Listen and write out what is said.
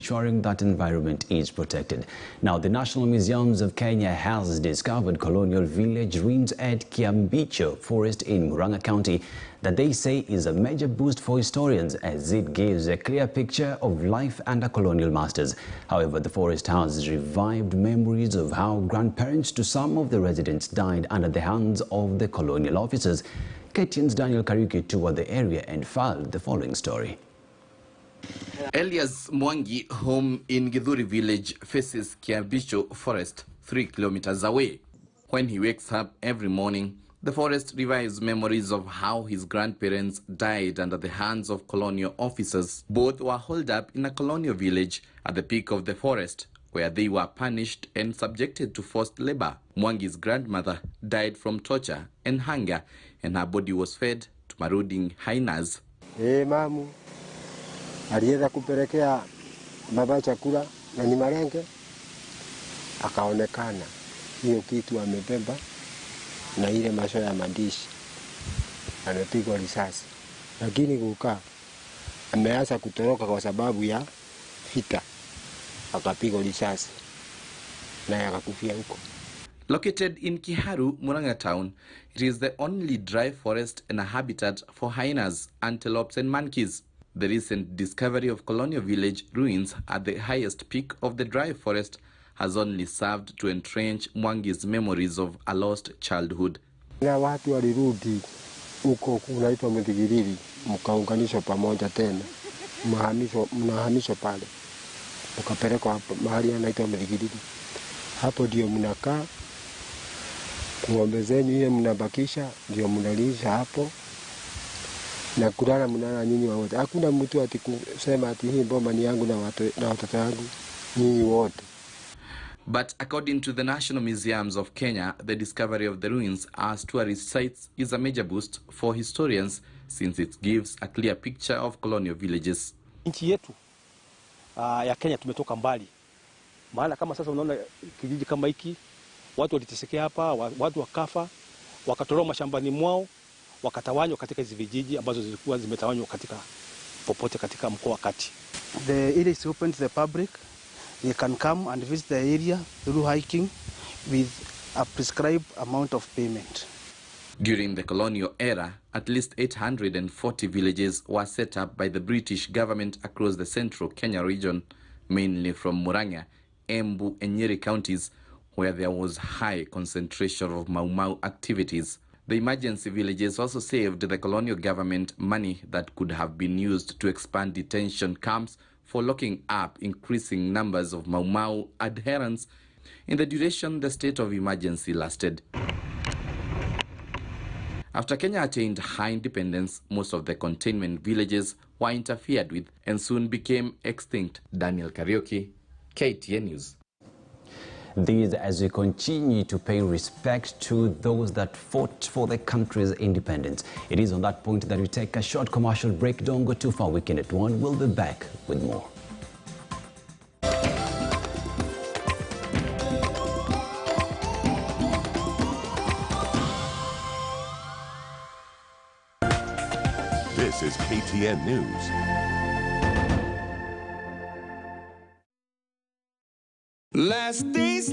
ensuring that environment is protected. Now, the National Museums of Kenya has discovered colonial village ruins at Kiambicho Forest in Murang'a County that they say is a major boost for historians as it gives a clear picture of life under colonial masters. However, the forest has revived memories of how grandparents to some of the residents died under the hands of the colonial officers. KTN's Daniel Kariuki toured the area and filed the following story. Elias Mwangi, home in Githuri village, faces Kiambicho Forest 3 kilometers away. When he wakes up every morning, the forest revives memories of how his grandparents died under the hands of colonial officers. Both were holed up in a colonial village at the peak of the forest, where they were punished and subjected to forced labor. Mwangi's grandmother died from torture and hunger, and her body was fed to marauding hyenas. Hey, mamu. Alienda kupelekea baba chakula na ni malenge, akaonekana hiyo kitu amebeba na ile masho ya madishi, amepigwa risasi, lakini kukaa ameanza kutoroka kwa sababu ya vita, akapigwa risasi na akakufia huko. Located in Kiharu, Murang'a town, it is the only dry forest and a habitat for hyenas, antelopes and monkeys. The recent discovery of colonial village ruins at the highest peak of the dry forest has only served to entrench Mwangi's memories of a lost childhood. Na watu walirudi huko kunaitwa Mthigiriri, mkaunganishwa pamoja tena, mnahamishwa pale, mkapelekwa hapo mahali anaitwa Mthigiriri. Hapo ndio mnakaa, ng'ombe zenu ile mnabakisha ndio mnalisha hapo, na kulala mnala nyinyi wote. Hakuna mtu ati kusema ati hii bomba ni yangu na watoto wangu, nyinyi wote. But according to the National Museums of Kenya, the discovery of the ruins as tourist sites is a major boost for historians since it gives a clear picture of colonial villages. Nchi yetu ya Kenya tumetoka mbali. Maana kama sasa unaona kijiji kama hiki, watu walitesekea hapa, watu wakafa, wakatoroka mashambani mwao, wakatawanywa katika hizi vijiji ambazo zilikuwa zimetawanywa katika popote katika mkoa kati. The area is open to the public. They can come and visit the area through hiking with a prescribed amount of payment. During the colonial era, at least 840 villages were set up by the British government across the central Kenya region, mainly from Murang'a, Embu and Nyeri counties, where there was high concentration of Mau Mau activities. The emergency villages also saved the colonial government money that could have been used to expand detention camps for locking up increasing numbers of Mau Mau adherents in the duration the state of emergency lasted. After Kenya attained high independence, most of the containment villages were interfered with and soon became extinct. Daniel Kariuki, KTN News. These as we continue to pay respect to those that fought for the country's independence. It is on that point that we take a short commercial break. Don't go too far. Weekend at 1. We'll be back with more. This is KTN News. Last days